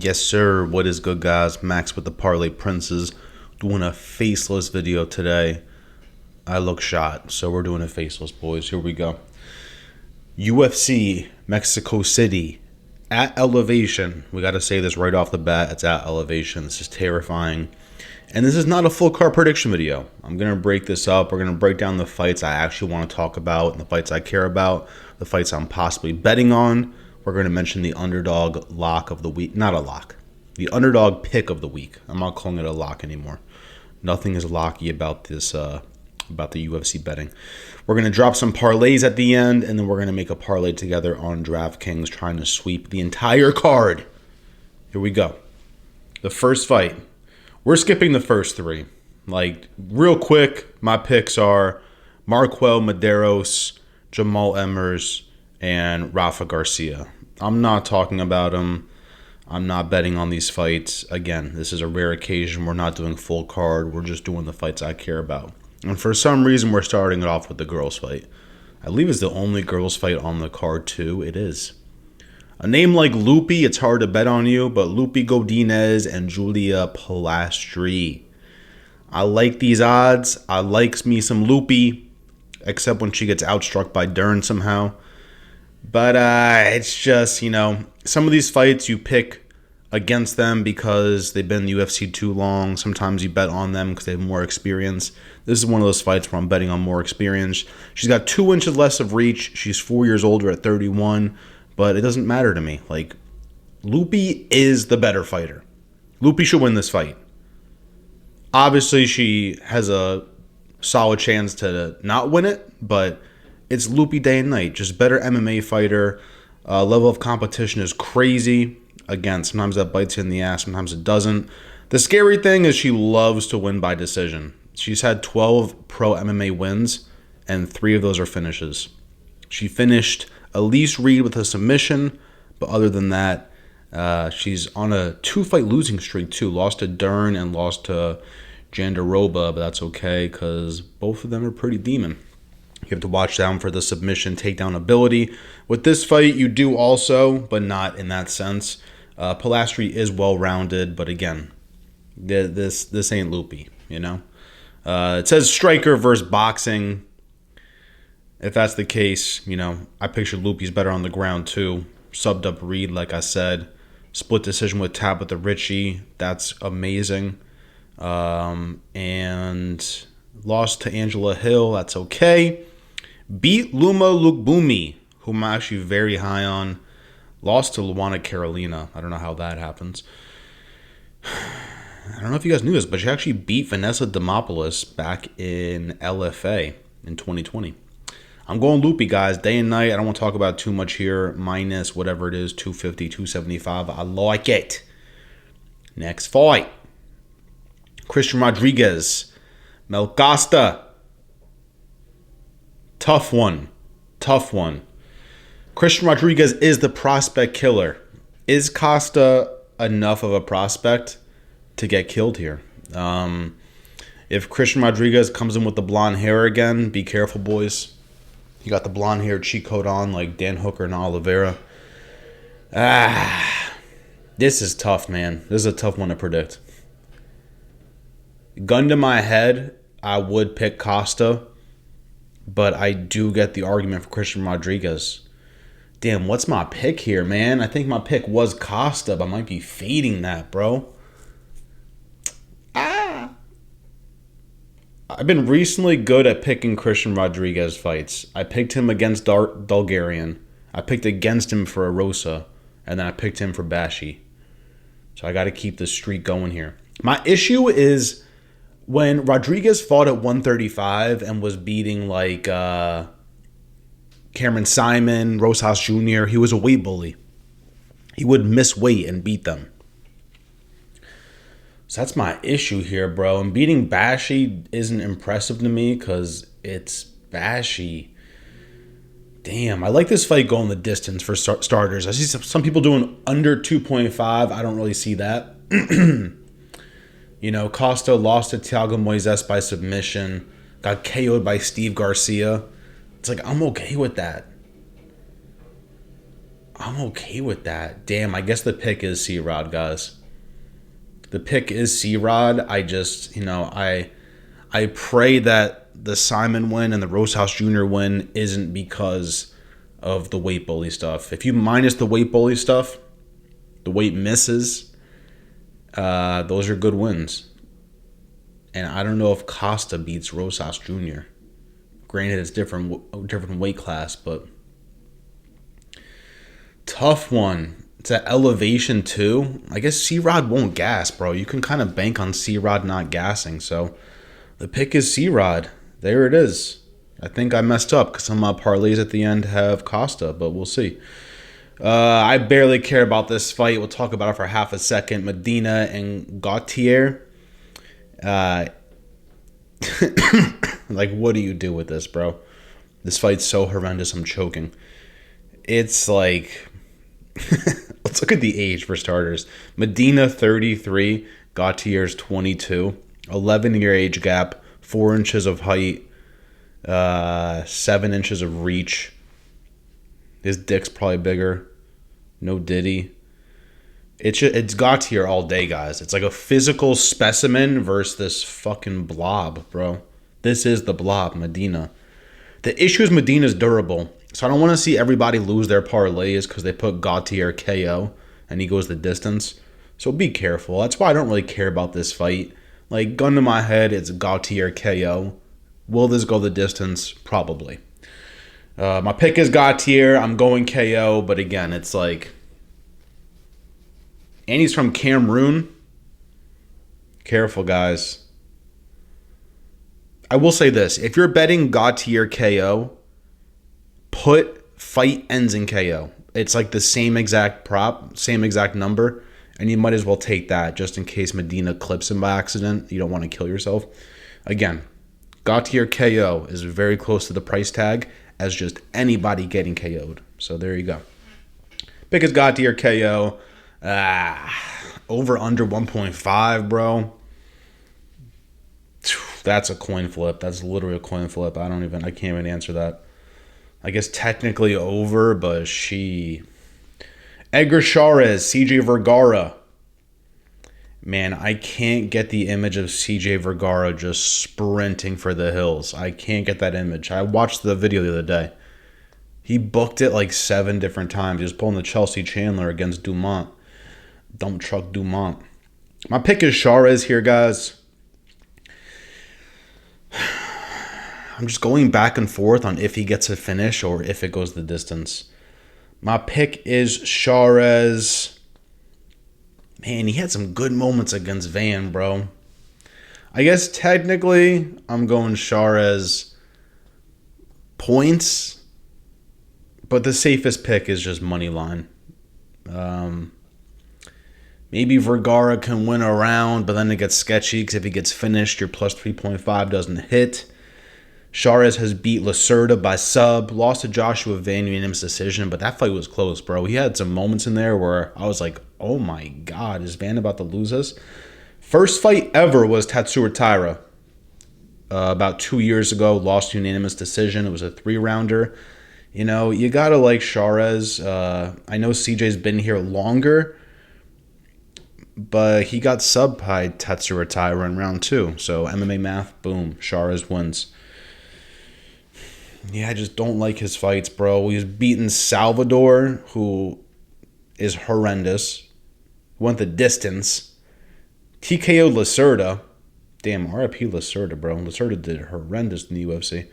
Yes, sir. What is good, guys? Max with the Parlay Princes doing a faceless video today. I look shot, so we're doing a faceless, boys. Here we go. UFC Mexico City at elevation. We got to say this right off the bat. It's at elevation. This is terrifying. And this is not a full card prediction video. I'm going to break this up. We're going to break down the fights I actually want to talk about, and the fights I care about, the fights I'm possibly betting on. We're going to mention the underdog lock of the week. Not a lock. The underdog pick of the week. I'm not calling it a lock anymore. Nothing is locky about this, about the UFC betting. We're going to drop some parlays at the end, and then we're going to make a parlay together on Draftkings, trying to sweep the entire card. Here we go. The first fight. We're skipping the first three. Like, real quick, my picks are Marquel Medeiros, Jamal Emmers, and Rafa Garcia. I'm not talking about them. I'm not betting on these fights. Again, this is a rare occasion. We're not doing full card. We're just doing the fights I care about. And for some reason, we're starting it off with the girls fight. I believe it's the only girls fight on the card, too. It is. A name like Loopy, it's hard to bet on you, but Loopy Godinez and Julia Polastri. I like these odds. I like me some Loopy, except when she gets outstruck by Dern somehow. But it's just, some of these fights you pick against them because they've been in the UFC too long. Sometimes you bet on them because they have more experience. This is one of those fights where I'm betting on more experience. She's got 2 inches less of reach. She's 4 years older at 31. But it doesn't matter to me. Like, Loopy is the better fighter. Loopy should win this fight. Obviously, she has a solid chance to not win it, but it's Loopy day and night. Just better MMA fighter. Level of competition is crazy. Again, sometimes that bites you in the ass, sometimes it doesn't. The scary thing is she loves to win by decision. She's had 12 pro MMA wins, and 3 of those are finishes. She finished Elise Reed with a submission, but other than that, she's on a 2-fight losing streak too. Lost to Dern and lost to Jandaroba, but that's okay because both of them are pretty demon. You have to watch down for the submission takedown ability. With this fight, you do also, but not in that sense. Polastri is well-rounded, but again, this ain't Loopy, It says striker versus boxing. If that's the case, I picture Loopy's better on the ground too. Subbed up Reed, like I said. Split decision with Tabitha Ritchie. That's amazing. And lost to Angela Hill. That's okay. Beat Luma Lukbumi, whom I'm actually very high on. Lost to Luana Carolina. I don't know how that happens. I don't know if you guys knew this, but she actually beat Vanessa Demopoulos back in LFA in 2020. I'm going Loopy, guys, day and night. I don't want to talk about too much here. Minus whatever it is, 250, 275. I like it. Next fight. Christian Rodriguez. Mel Costa. Tough one. Christian Rodriguez is the prospect killer. Is Costa enough of a prospect to get killed here? If Christian Rodriguez comes in with the blonde hair again, be careful, boys. You got the blonde hair cheat code on like Dan Hooker and Oliveira. This is tough, man. This is a tough one to predict. Gun to my head, I would pick Costa, but I do get the argument for Christian Rodriguez. Damn, what's my pick here, man? I think my pick was Costa, but I might be fading that, bro. I've been recently good at picking Christian Rodriguez fights. I picked him against Bulgarian. I picked against him for Rosa. And then I picked him for Bashi. So I got to keep the streak going here. My issue is when Rodriguez fought at 135 and was beating like Cameron Simon, Rosas Jr., he was a weight bully. He would miss weight and beat them. So that's my issue here, bro. And beating Bashi isn't impressive to me because it's Bashi. Damn, I like this fight going the distance for starters. I see some people doing under 2.5. I don't really see that. Costa lost to Thiago Moises by submission. Got KO'd by Steve Garcia. It's like, I'm okay with that. I'm okay with that. Damn, I guess the pick is C-Rod, guys. The pick is C-Rod. I just, I pray that the Simon win and the Rosas Jr. win isn't because of the weight bully stuff. If you minus the weight bully stuff, the weight misses, those are good wins. And I don't know if Costa beats Rosas Jr. Granted, it's different weight class, but tough one. It's at elevation too. I guess C-Rod won't gas, bro. You can kind of bank on C-Rod not gassing. So the pick is C-Rod. There it is. I think I messed up because some of my parlays at the end have Costa, but we'll see. I barely care about this fight. We'll talk about it for half a second. Medina and Gautier. Like, what do you do with this, bro? This fight's so horrendous, I'm choking. It's like... Let's look at the age for starters. Medina, 33. Gautier's 22. 11-year age gap. 4 inches of height. 7 inches of reach. His dick's probably bigger. No Diddy. It's Gautier all day, guys. It's like a physical specimen versus this fucking blob, bro. This is the blob, Medina. The issue is Medina's durable. So I don't want to see everybody lose their parlays because they put Gautier KO and he goes the distance. So be careful. That's why I don't really care about this fight. Like, gun to my head, it's Gautier KO. Will this go the distance? Probably. My pick is Gautier. I'm going KO, but again, it's like... And he's from Cameroon. Careful, guys. I will say this. If you're betting Gautier KO, put fight ends in KO. It's like the same exact prop, same exact number, and you might as well take that just in case Medina clips him by accident. You don't want to kill yourself. Again, Gautier KO is very close to the price tag as just anybody getting KO'd. So there you go. Pick is Gautier KO. Over under 1.5, bro. That's a coin flip. That's literally a coin flip. I can't even answer that. I guess technically over, but Edgar, Chairez, CJ Vergara. Man, I can't get the image of CJ Vergara just sprinting for the hills. I can't get that image. I watched the video the other day. He booked it like 7 different times. He was pulling the Chelsea Chandler against Dumont. Dump truck Dumont. My pick is Chairez here, guys. I'm just going back and forth on if he gets a finish or if it goes the distance. My pick is Chairez. Man, he had some good moments against Van, bro. I guess technically I'm going Chairez points, but the safest pick is just money line. Maybe Vergara can win a round, but then it gets sketchy because if he gets finished, your plus 3.5 doesn't hit. Chairez has beat Lacerda by sub, lost to Joshua Van unanimous decision, but that fight was close, bro. He had some moments in there where I was like, oh my God, is Van about to lose us? First fight ever was Tatsuro Taira. About 2 years ago, lost unanimous decision. It was a 3-rounder. You know, you got to like Chairez. I know CJ's been here longer, but he got sub by Tatsuro Taira in round 2. So MMA math, boom, Chairez wins. Yeah, I just don't like his fights, bro. He's beaten Salvador, who is horrendous. Went the distance. TKO'd Lacerda. Damn, RIP Lacerda, bro. Lacerda did horrendous in the UFC.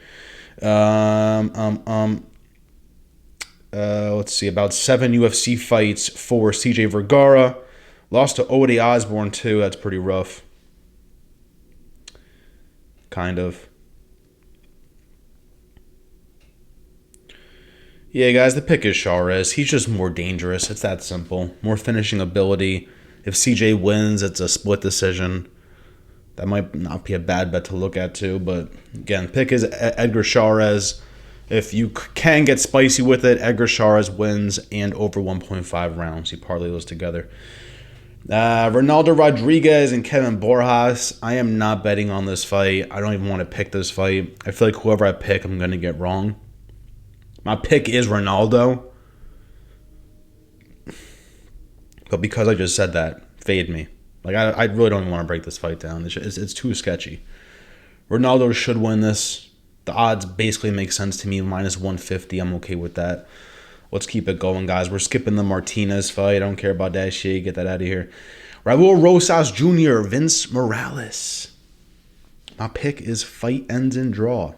Let's see, about 7 UFC fights for CJ Vergara. Lost to Ode Osborne, too. That's pretty rough. Kind of. Yeah, guys, the pick is Chairez. He's just more dangerous. It's that simple. More finishing ability. If CJ wins, it's a split decision. That might not be a bad bet to look at, too. But, again, pick is Edgar Chairez. If you can get spicy with it, Edgar Chairez wins and over 1.5 rounds. You parlay those together. Ronaldo Rodriguez and Kevin Borjas. I am not betting on this fight. I don't even want to pick this fight. I feel like whoever I pick, I'm going to get wrong. My pick is Ronaldo. But because I just said that, fade me. Like, I really don't even want to break this fight down. It's too sketchy. Ronaldo should win this. The odds basically make sense to me. Minus 150. I'm okay with that. Let's keep it going, guys. We're skipping the Martinez fight. I don't care about that shit. Get that out of here. Raul Rosas Jr., Vince Morales. My pick is fight ends in draw.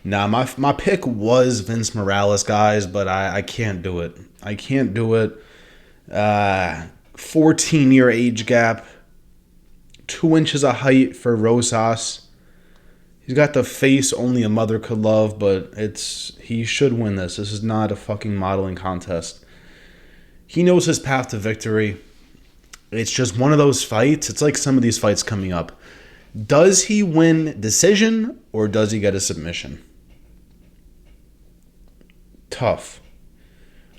Now, my pick was Vince Morales, guys, but I can't do it. I can't do it. 14-year age gap. 2 inches of height for Rosas. He's got the face only a mother could love, but he should win this. This is not a fucking modeling contest. He knows his path to victory. It's just one of those fights. It's like some of these fights coming up. Does he win decision or does he get a submission? Tough.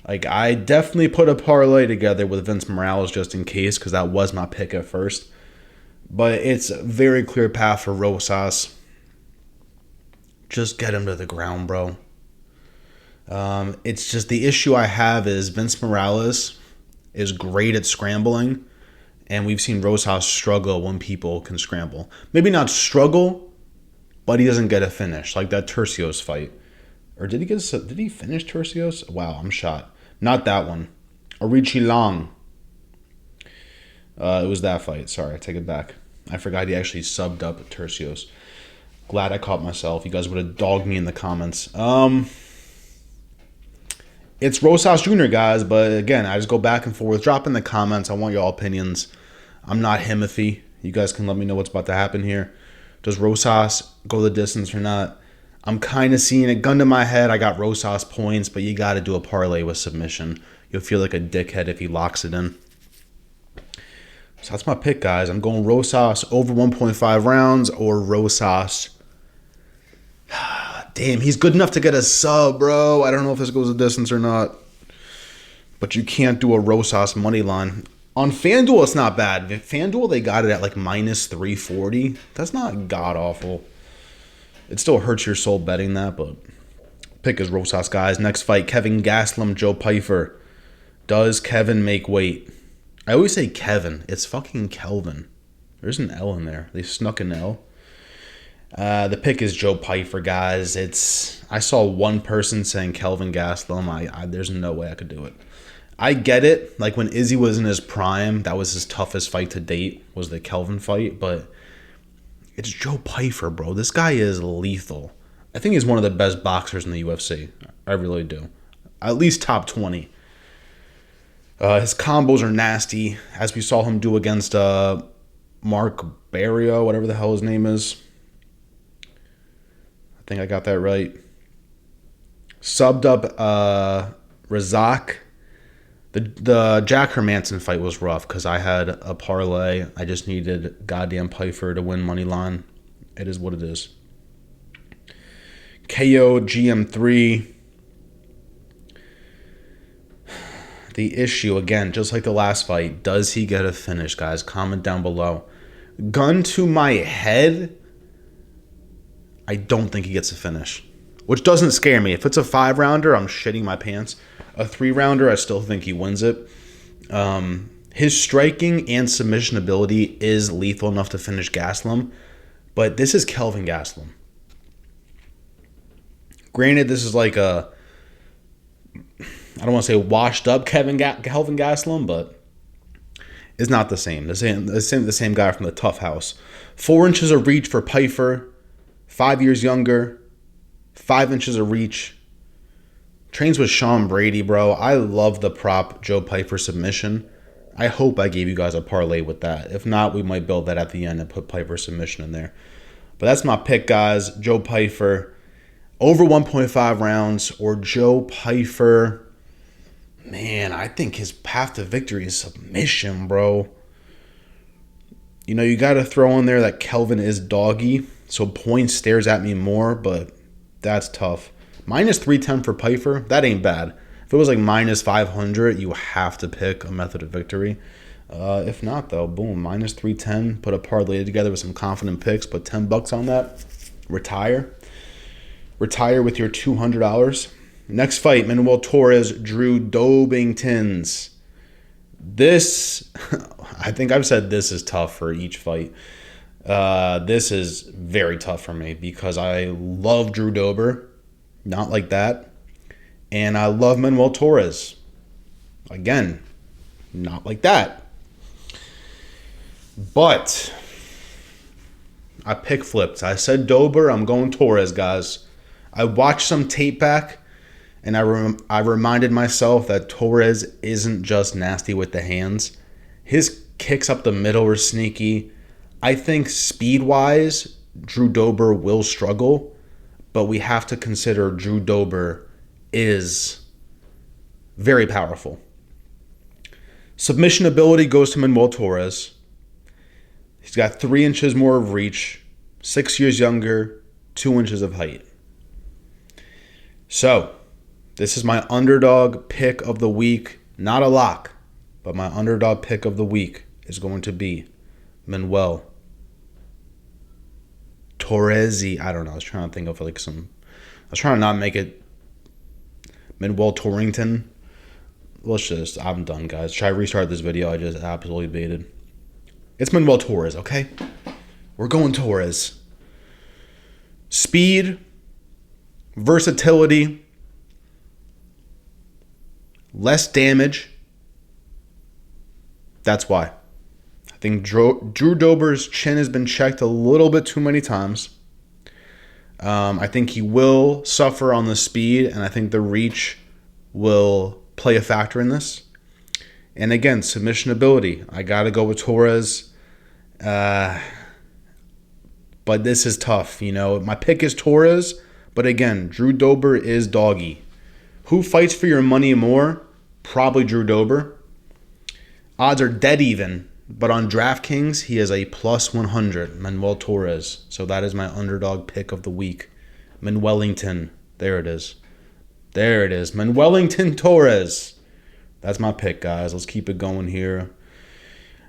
Like, I definitely put a parlay together with Vince Morales just in case, because that was my pick at first. But it's a very clear path for Rosas. Just get him to the ground, bro. It's just the issue I have is Vince Morales is great at scrambling, and we've seen Rosas struggle when people can scramble. Maybe not struggle, but he doesn't get a finish, like that Tercios fight. Or did he finish Tercios? Wow, I'm shot. Not that one. Orichi Long. It was that fight. Sorry, I take it back. I forgot he actually subbed up at Tercios. Glad I caught myself. You guys would have dogged me in the comments. It's Rosas Jr., guys, but again, I just go back and forth. Drop in the comments. I want your opinions. I'm not Himothy. You guys can let me know what's about to happen here. Does Rosas go the distance or not? I'm kind of seeing it. Gun to my head, I got Rosas points, but you got to do a parlay with submission. You'll feel like a dickhead if he locks it in. So that's my pick, guys. I'm going Rosas over 1.5 rounds or Rosas. Damn, he's good enough to get a sub, bro. I don't know if this goes the distance or not. But you can't do a Rosas money line. On FanDuel, it's not bad. FanDuel, they got it at like minus 340. That's not god-awful. It still hurts your soul betting that, but pick is Rosas, guys. Next fight, Kelvin Gastelum, Joe Pyfer. Does Kevin make weight? I always say Kevin. It's fucking Kelvin. There's an L in there. They snuck an L. The pick is Joe Pyfer, guys. I saw one person saying Kelvin Gastelum. There's no way I could do it. I get it. Like when Izzy was in his prime, that was his toughest fight to date, was the Kelvin fight. But it's Joe Pyfer, bro. This guy is lethal. I think he's one of the best boxers in the UFC. I really do. At least top 20. His combos are nasty, as we saw him do against Mark Barrio, whatever the hell his name is. I think I got that right. Subbed up Razak. The Jack Hermanson fight was rough because I had a parlay. I just needed goddamn Pyfer to win money line. It is what it is. KO GM3. The issue, again, just like the last fight, does he get a finish, guys? Comment down below. Gun to my head, I don't think he gets a finish, which doesn't scare me. If it's a 5-rounder, I'm shitting my pants. A 3-rounder, I still think he wins it. His striking and submission ability is lethal enough to finish Gastelum, but this is Kelvin Gastelum. Granted, this is like a, I don't want to say washed up Kelvin Gastelum, but it's not the same. The same guy from the Tough House. 4 inches of reach for Pyfer. 5 years younger. 5 inches of reach. Trains with Sean Brady, bro. I love the prop Joe Pyfer submission. I hope I gave you guys a parlay with that. If not, we might build that at the end and put Pyfer submission in there. But that's my pick, guys. Joe Pyfer over 1.5 rounds or Joe Pyfer. Man, I think his path to victory is submission, bro. You know, you got to throw in there that Kelvin is doggy, so points stares at me more, but that's tough. Minus 310 for Pyfer, that ain't bad. If it was like minus 500, you have to pick a method of victory. If not, though, boom, minus 310. Put a parlay together with some confident picks. Put $10 on that. Retire. Retire with your $200. Next fight, Manuel Torres, Drew Dobingtons. This, I think I've said this is tough for each fight. This is very tough for me because I love Drew Dober, not like that, and I love Manuel Torres. Again, not like that. But I pick flipped. I said Dober, I'm going Torres, guys. I watched some tape back, and I reminded myself that Torres isn't just nasty with the hands. His kicks up the middle are sneaky. I think speed-wise, Drew Dober will struggle, but we have to consider Drew Dober is very powerful. Submission ability goes to Manuel Torres. He's got 3 inches more of reach, 6 years younger, 2 inches of height. So, this is my underdog pick of the week. Not a lock, but my underdog pick of the week is going to be Manuel Torres. I don't know. I was trying to think of like some... I was trying to not make it Manuel Torrington. I'm done, guys. Try to restart this video. I just absolutely baited. It's Manuel Torres, okay? We're going Torres. Speed, versatility, less damage. That's why. I think Drew Dober's chin has been checked a little bit too many times. I think he will suffer on the speed, and I think the reach will play a factor in this. And again, submission ability. I got to go with Torres. But this is tough, you know. My pick is Torres, but again, Drew Dober is doggy. Who fights for your money more? Probably Drew Dober. Odds are dead even, but on Draftkings, he is a plus 100, Manuel Torres. So that is my underdog pick of the week. Manuelington. There it is. There it is. Manuelington Torres. That's my pick, guys. Let's keep it going here.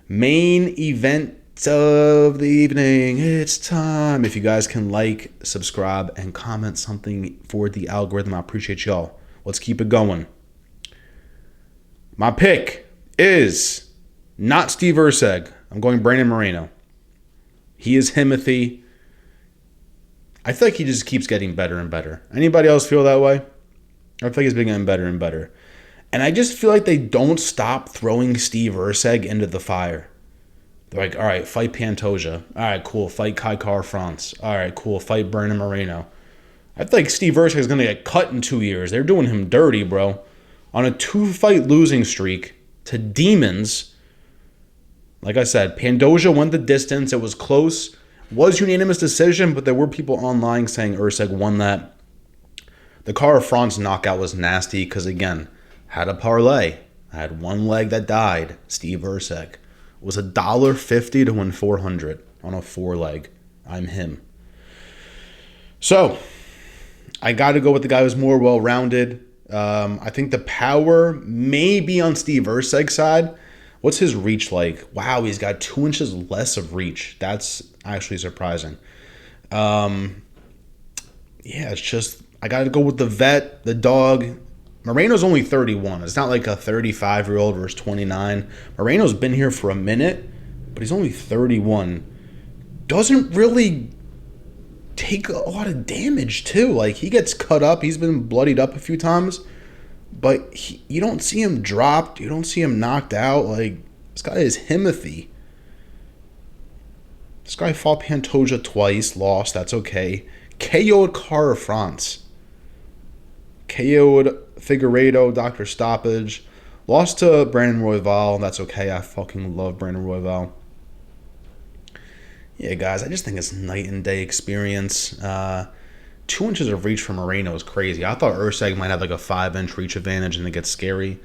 Main event of the evening. It's time. If you guys can like, subscribe, and comment something for the algorithm, I appreciate y'all. Let's keep it going. My pick is not Steve Erceg. I'm going Brandon Moreno. He is Himothy. I feel like he just keeps getting better and better. Anybody else feel that way? I feel like he's been getting better and better. And I just feel like they don't stop throwing Steve Erceg into the fire. They're like, all right, fight Pantoja. All right, cool. Fight Kai Kara-France. All right, cool. Fight Brandon Moreno. I feel like Steve Erceg is going to get cut in 2 years. They're doing him dirty, bro. On a 2-fight losing streak to demons. Like I said, Pantoja went the distance. It was close. Was unanimous decision, but there were people online saying Erceg won that. The Kara-France knockout was nasty because, again, had a parlay. I had one leg that died. Steve Erceg. It was $1.50 to win 400 on a 4-leg. I'm him. So, I got to go with the guy who's more well-rounded. I think the power may be on Steve Erceg's side. What's his reach like? Wow, he's got 2 inches less of reach. That's actually surprising. Yeah, it's just... I got to go with the vet, the dog. Moreno's only 31. It's not like a 35-year-old versus 29. Moreno's been here for a minute, but he's only 31. Doesn't really take a lot of damage, too. Like, he gets cut up. He's been bloodied up a few times, but you don't see him dropped. You don't see him knocked out. Like, this guy is Himothy. This guy fought Pantoja twice, lost. That's okay. KO'd Kara-France. KO'd Figueiredo, Dr. Stoppage. Lost to Brandon Royval. That's okay. I fucking love Brandon Royval. Yeah, guys, I just think it's night and day experience. 2 inches of reach for Moreno is crazy. I thought Erceg might have like a 5-inch reach advantage and it gets scary.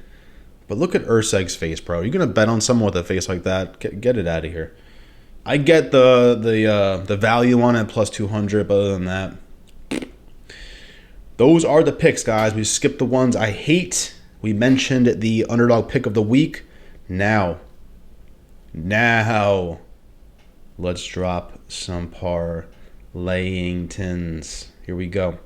But look at Erceg's face, bro. You're going to bet on someone with a face like that? Get it out of here. I get the value on it, plus 200, but other than that, those are the picks, guys. We skipped the ones I hate. We mentioned the underdog pick of the week. Now, let's drop some parlayingtons. Here we go.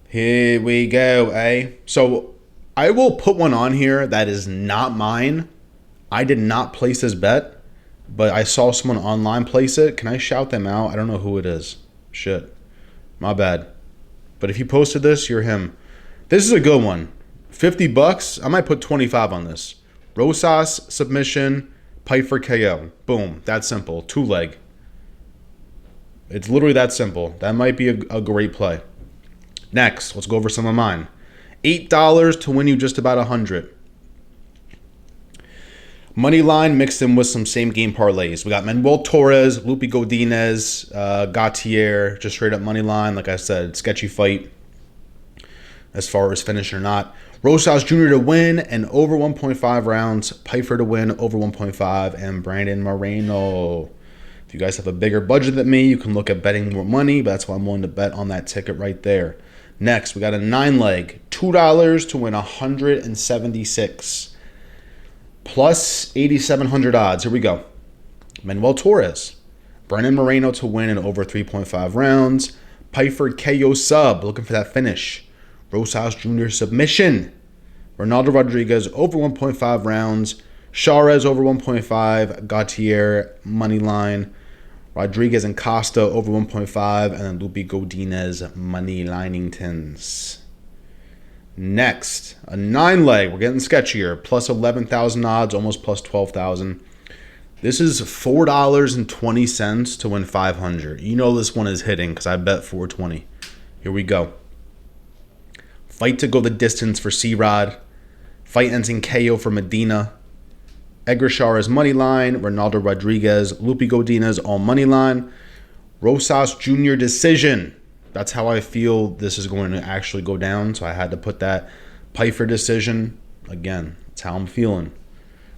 Here we go, eh? So, I will put one on here that is not mine. I did not place this bet, but I saw someone online place it. Can I shout them out? I don't know who it is. Shit. My bad. But if you posted this, you're him. This is a good one. $50. I might put 25 on this. Rosas submission, Pyfer KO. Boom. That's simple. 2-leg. It's literally that simple. That might be a great play. Next, let's go over some of mine. $8 to win you just about 100. Money line mixed in with some same game parlays. We got Manuel Torres, Loopy Godinez, Gautier, just straight up money line. Like I said, sketchy fight as far as finish or not. Rosas Jr. to win and over 1.5 rounds. Pyfer to win over 1.5 and Brandon Moreno. If you guys have a bigger budget than me, you can look at betting more money, but that's why I'm willing to bet on that ticket right there. Next, we got a 9-leg, $2 to win 176. Plus 8,700 odds. Here we go. Manuel Torres. Brandon Moreno to win in over 3.5 rounds. Pyfer KO sub. Looking for that finish. Rosas Jr. submission. Ronaldo Rodriguez over 1.5 rounds. Chairez over 1.5. Gautier money line. Rodriguez and Costa over 1.5. And then Loopy Godinez money liningtons. Next, a 9-leg. We're getting sketchier. Plus 11,000 odds, almost plus 12,000. This is $4.20 to win 500. You know this one is hitting because I bet 420. Here we go. Fight to go the distance for C-Rod. Fight ends in KO for Medina. Edgar Chairez money line. Ronaldo Rodriguez, Loopy Godinez all money line. Rosas Jr. decision. That's how I feel this is going to actually go down. So I had to put that Pyfer decision. Again, that's how I'm feeling.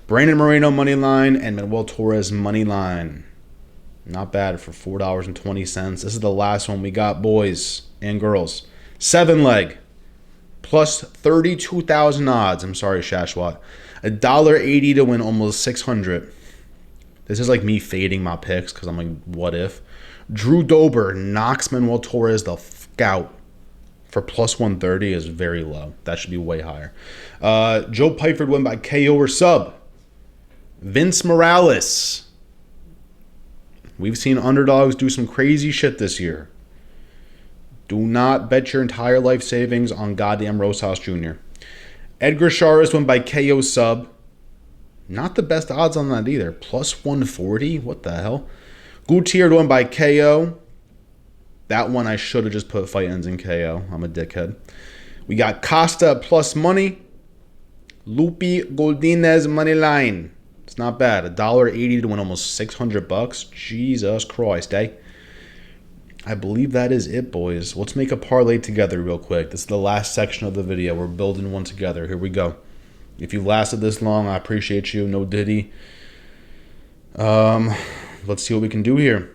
Brandon Moreno money line and Manuel Torres money line. Not bad for $4.20. This is the last one we got, boys and girls. 7-leg. Plus 32,000 odds. I'm sorry, Shashwat. $1.80 to win almost 600. This is like me fading my picks because I'm like, what if? Drew Dober knocks Manuel Torres the out for plus 130 is very low. That should be way higher. Joe Pyfer win by KO or sub. Vince Morales. We've seen underdogs do some crazy shit this year. Do not bet your entire life savings on goddamn Rosas Jr. Edgar Chairez win by KO sub. Not the best odds on that either. Plus 140? What the hell? Gautier won by KO. That one I should have just put fight ends in KO. I'm a dickhead. We got Costa plus money. Loopy Godinez money line. It's not bad. $1.80 to win almost $600. Jesus Christ, eh? I believe that is it, boys. Let's make a parlay together real quick. This is the last section of the video. We're building one together. Here we go. If you lasted this long, I appreciate you. No diddy. Let's see what we can do here.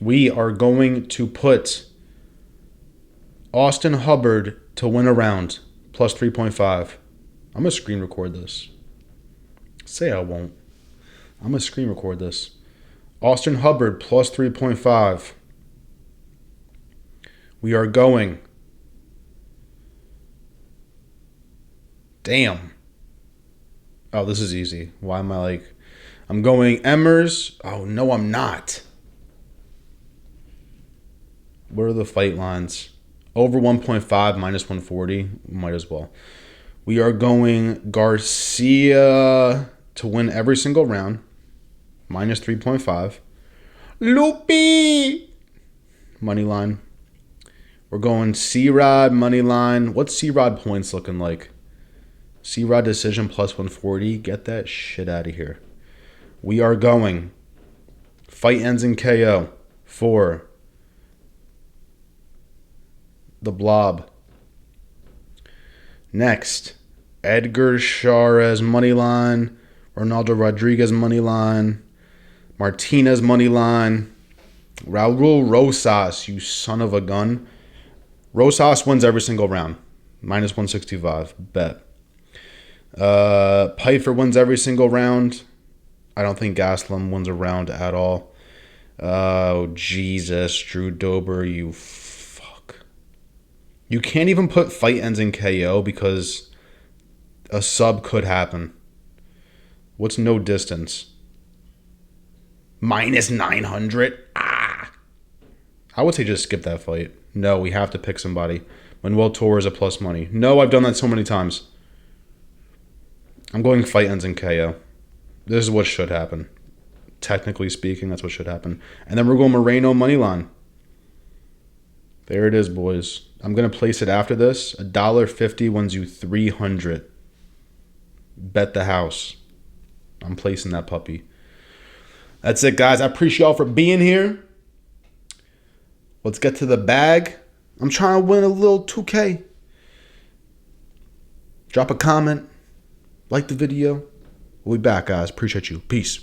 We are going to put Austin Hubbard to win a round, plus 3.5. I'm going to screen record this. Say I won't. I'm going to screen record this. Austin Hubbard, plus 3.5. We are going. Damn. Oh, this is easy. Why am I like... I'm going Emmers. Oh, no, I'm not. What are the fight lines? Over 1.5, minus 140. Might as well. We are going Garcia to win every single round. Minus 3.5. Loopy! Money line. We're going C-Rod money line. What's C-Rod points looking like? C-Rod decision plus 140. Get that shit out of here. We are going fight ends in KO for the Blob. Next, Edgar Chairez money line, Ronaldo Rodriguez money line, Martinez money line, Raul Rosas, you son of a gun. Rosas wins every single round, minus 165. Bet. Pyfer wins every single round. I don't think Gastelum wins a round at all. Oh, Jesus. Drew Dober, you fuck. You can't even put fight ends in KO because A sub could happen. What's no distance? Minus 900? Ah! I would say just skip that fight. No, we have to pick somebody. Manuel Torres a plus money. No, I've done that so many times. I'm going fight ends in KO. This is what should happen. Technically speaking, that's what should happen. And then we're going Moreno moneyline. There it is, boys. I'm going to place it after this. $1.50 wins you 300. Bet the house. I'm placing that puppy. That's it, guys. I appreciate y'all for being here. Let's get to the bag. I'm trying to win a little 2K. Drop a comment. Like the video. We'll be back, guys. Appreciate you. Peace.